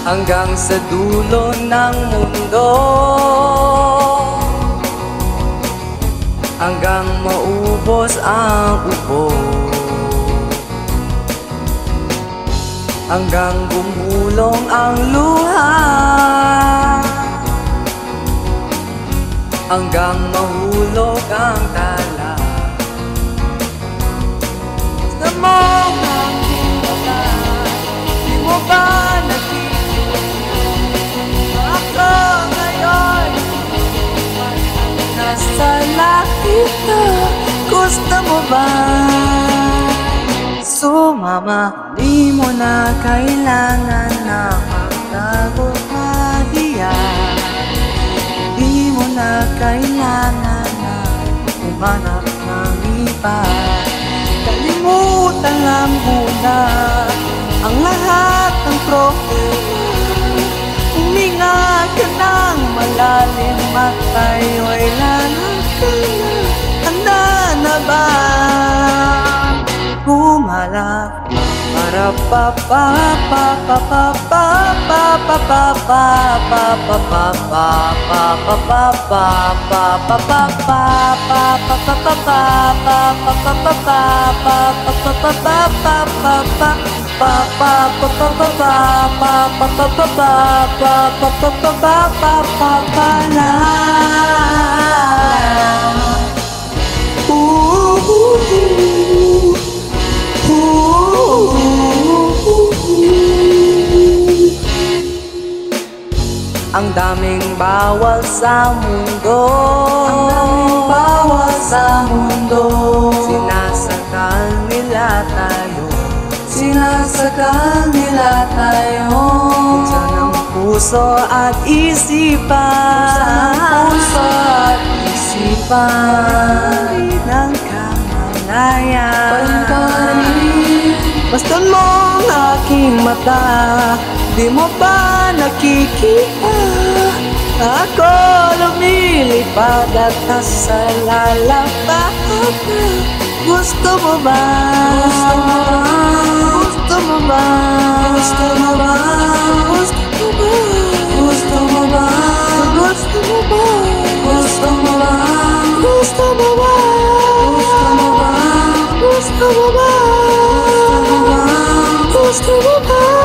Hanggang sa dulo ng mundo, hanggang maubos ang ubo, hanggang gumulong ang luha, hanggang mahulog ang tala. Gusto mo ang hinala, di mo ba nakikita? Ako ngayon nasa langit na. Gusto mo ba sumama? Di mo na kailangan na magtago mahiya. Di mo na kailangan na umanap ng iba. Kalimutan lang muna ang lahat ng problema. Huminga ka ng malalim at tayo'y lalakad. Handa na ba humarap? Para pa pa pa pa pa pa pa pa pa pa pa pa pa pa pa pa pa ang daming bawal sa mundo, ang daming bawal sa mundo. Sinasakal nila tayo, sinasakal nila tayo. Buksan ang puso at isipan, buksan ang puso at isipan. Ng kamalayan, bastan mo ang aking mata. Di mo ba nakikita? Ako lumilipad at nasa lalapad. Gusto mo ba? Gusto mo ba? Gusto mo ba? Gusto mo ba? Gusto mo ba? Gusto mo ba? Gusto mo ba? Gusto mo ba? Gusto mo ba? Gusto mo ba? Gusto mo ba? Gusto mo ba?